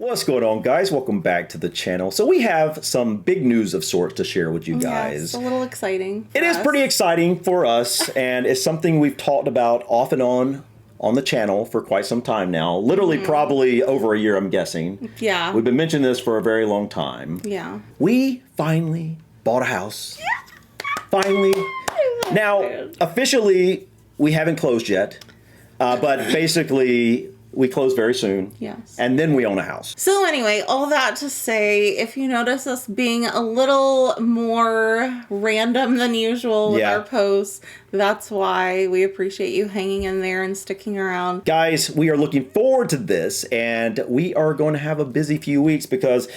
What's going on, guys? Welcome back to the channel. So we have some big news of sorts to share with you guys. It's a little exciting. It is pretty exciting for us, and it's something we've talked about off and on the channel for quite some time now. Literally probably over a year, I'm guessing. Yeah. We've been mentioning this for a very long time. Yeah. We finally bought a house. Finally. Now, officially, we haven't closed yet, but basically, we close very soon. Yes. And then we own a house. So anyway, all that to say, if you notice us being a little more random than usual with our posts, that's why. We appreciate you hanging in there and sticking around. Guys, we are looking forward to this, and we are going to have a busy few weeks because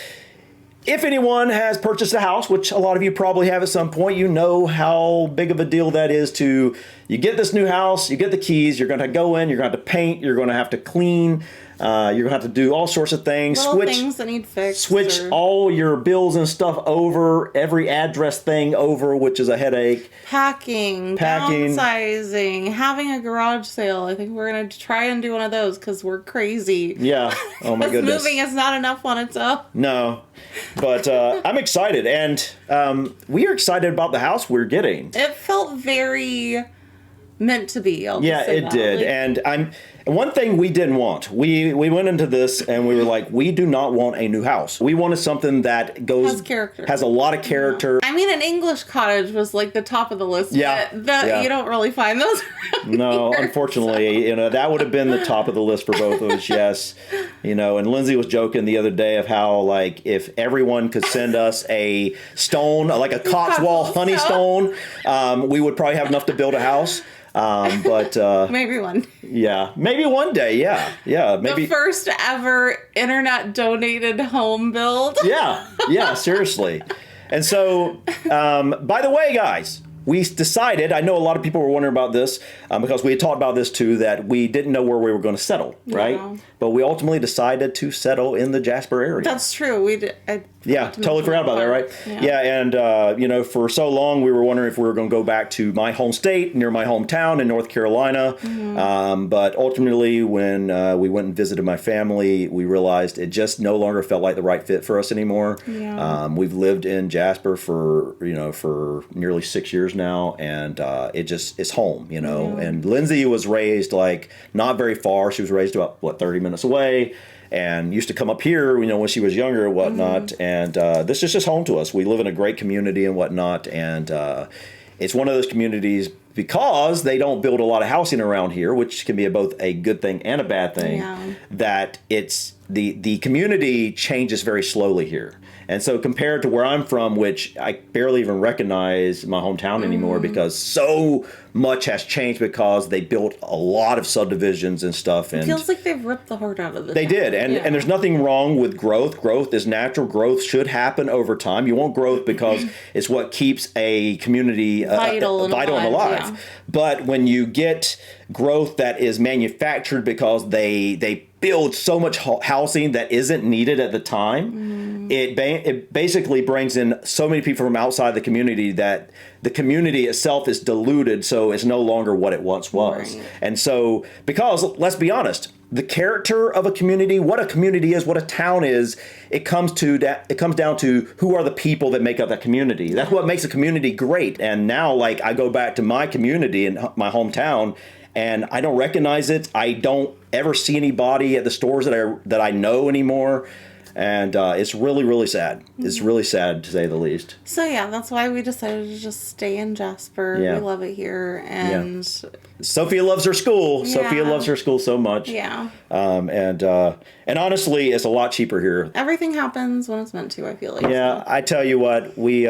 if anyone has purchased a house, which a lot of you probably have at some point, you know how big of a deal that is to, you get this new house, you get the keys, you're going to go in, you're going to have to paint, you're going to have to clean, you're going to have to do all sorts of things. Little things that need fixed. Switch all your bills and stuff over, every address thing over, which is a headache. Packing, downsizing, having a garage sale. I think we're going to try and do one of those because we're crazy. Yeah. Oh my goodness. Moving is not enough on its own. No. But I'm excited, and we are excited about the house we're getting. It felt very meant to be. Yeah, it did. And one thing we didn't want. We went into this and we were like, we do not want a new house. We wanted something that has character. Has a lot of character. I mean, an English cottage was like the top of the list. Yeah. But you don't really find those around No, here. unfortunately, that would have been the top of the list for both of us. Yes. And Lindsay was joking the other day of how, like, if everyone could send us a stone, like a Cotswold honey stone, we would probably have enough to build a house. But maybe one. Yeah, maybe one day. Yeah, maybe the first ever internet donated home build. Yeah, seriously. And so, by the way, guys, we decided, I know a lot of people were wondering about this because we had talked about this too, that we didn't know where we were going to settle, right? Yeah. But we ultimately decided to settle in the Jasper area. That's true. We did. Totally forgot about that, right? Yeah, and for so long we were wondering if we were going to go back to my home state, near my hometown in North Carolina. But ultimately, when we went and visited my family, we realized it just no longer felt like the right fit for us anymore. Yeah. We've lived in Jasper for nearly 6 years now, and it's home, Yeah. And Lindsay was raised like not very far. She was raised about 30 minutes away, and used to come up here, when she was younger and whatnot. And this is just home to us. We live in a great community and whatnot, and it's one of those communities because they don't build a lot of housing around here, which can be both a good thing and a bad thing. Yeah. That it's the community changes very slowly here. And so compared to where I'm from, which I barely even recognize my hometown anymore because so much has changed because they built a lot of subdivisions and stuff. And it feels like they've ripped the heart out of it. They did. And there's nothing wrong with growth. Growth is natural. Growth should happen over time. You want growth because it's what keeps a community vital and alive. Yeah. But when you get growth that is manufactured because they build so much housing that isn't needed at the time, it basically brings in so many people from outside the community that the community itself is diluted, so it's no longer what it once was. Right. And so, because let's be honest, the character of a community, what a community is, what a town is, it comes down to who are the people that make up that community. That's what makes a community great. And now, like, I go back to my community in my hometown, and I don't recognize it. I don't ever see anybody at the stores that I know anymore. And it's really, really sad. It's really sad, to say the least. So, that's why we decided to just stay in Jasper. Yeah. We love it here. And Sophia loves her school. Yeah. Sophia loves her school so much. Yeah. And honestly, it's a lot cheaper here. Everything happens when it's meant to, I feel like. Yeah, I tell you what, we've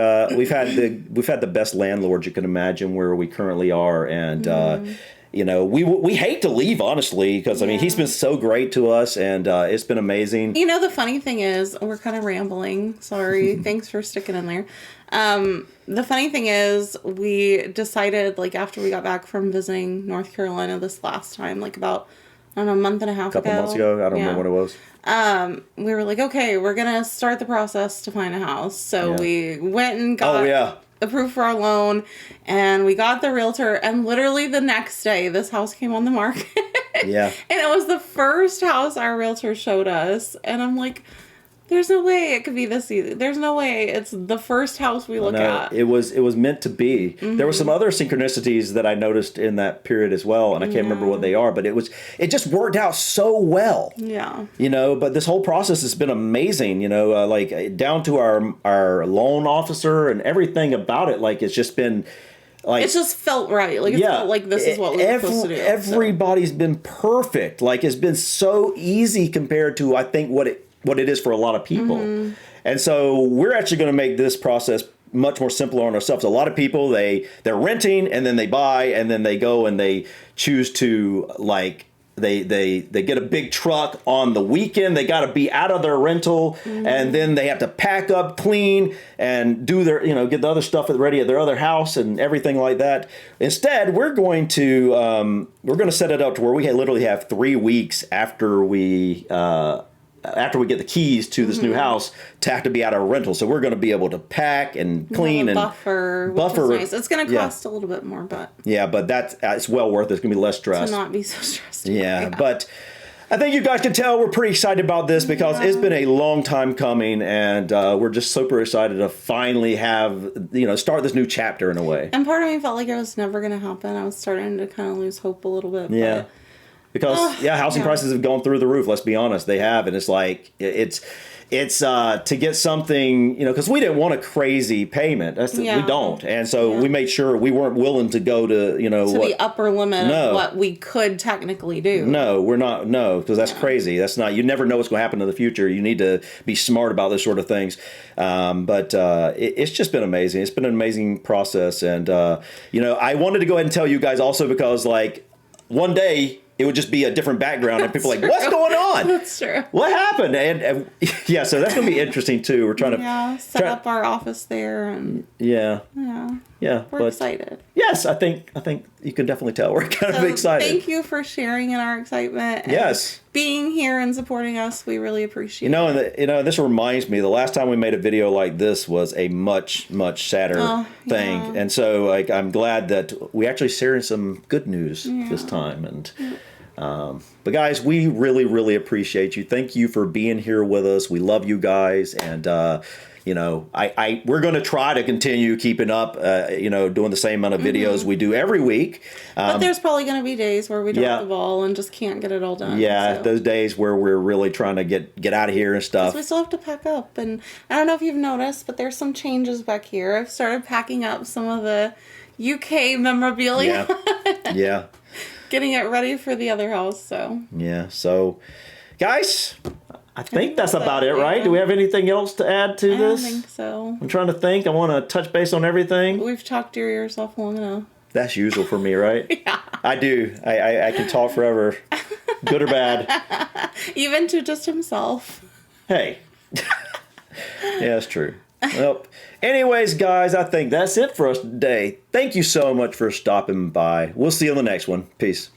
had the best landlords you can imagine where we currently are. And we hate to leave, honestly, because, he's been so great to us, and it's been amazing. The funny thing is, we're kind of rambling. Sorry. Thanks for sticking in there. The funny thing is, we decided, after we got back from visiting North Carolina this last time, about, I don't know, a month and a half ago. A couple months ago. I don't remember what it was. We were like, okay, we're going to start the process to find a house. So we went and got approved for our loan, and we got the realtor, and literally the next day this house came on the market. Yeah. And it was the first house our realtor showed us. And I'm like, there's no way it could be this easy. There's no way it's the first house we look at. It was meant to be. There were some other synchronicities that I noticed in that period as well, and I can't remember what they are, but it just worked out so well. Yeah. You know, but this whole process has been amazing, you know, like down to our loan officer and everything about it. Like, it's just been like, it just felt right. Like, it felt like this is what we were supposed to do. Everybody's been perfect. Like, it's been so easy compared to, I think, what it is for a lot of people. And so we're actually going to make this process much more simpler on ourselves. A lot of people, they're renting and then they buy and then they go and they choose to, like, they get a big truck on the weekend. They got to be out of their rental and then they have to pack up, clean, and do their, you know, get the other stuff ready at their other house and everything like that. Instead, we're going to set it up to where we literally have 3 weeks after we get the keys to this new house to have to be out of rental. So we're going to be able to pack and clean and buffer. Which is nice. It's going to cost a little bit more, but but it's well worth it. It's going to be less stress. To not be so stressed. Yeah, but I think you guys can tell we're pretty excited about this because it's been a long time coming, and we're just super excited to finally start this new chapter in a way. And part of me felt like it was never going to happen. I was starting to kind of lose hope a little bit. Yeah. But because housing prices have gone through the roof. Let's be honest, they have, and it's like it's to get something, you know, because we didn't want a crazy payment. We don't, and so we made sure we weren't willing to go to the upper limit of what we could technically do. No, we're not. No, because that's crazy. That's not. You never know what's going to happen in the future. You need to be smart about this sort of things. But it's just been amazing. It's been an amazing process, and I wanted to go ahead and tell you guys also because one day it would just be a different background and people are like, what's going on? That's true. What happened? And so that's going to be interesting too. We're trying to set up our office there and we're excited. Yes, I think you can definitely tell we're kind of excited. Thank you for sharing in our excitement. And being here and supporting us, we really appreciate it. And this reminds me, the last time we made a video like this was a much, much sadder thing. Yeah. And so I'm glad that we actually sharing some good news this time. And but guys, we really, really appreciate you. Thank you for being here with us. We love you guys. And we're going to try to continue keeping up, doing the same amount of videos we do every week. But there's probably going to be days where we drop the ball and just can't get it all done. Yeah, those days where we're really trying to get out of here and stuff. We still have to pack up. And I don't know if you've noticed, but there's some changes back here. I've started packing up some of the UK memorabilia. Yeah. Getting it ready for the other house, so. Yeah, so, guys, I think that's about it, right? Do we have anything else to add to this? I don't think so. I'm trying to think. I want to touch base on everything. We've talked your ears off long enough. That's usual for me, right? Yeah. I do. I can talk forever. Good or bad. Even to just himself. Hey. Yeah, that's true. Well, anyways, guys, I think that's it for us today. Thank you so much for stopping by. We'll see you on the next one. Peace.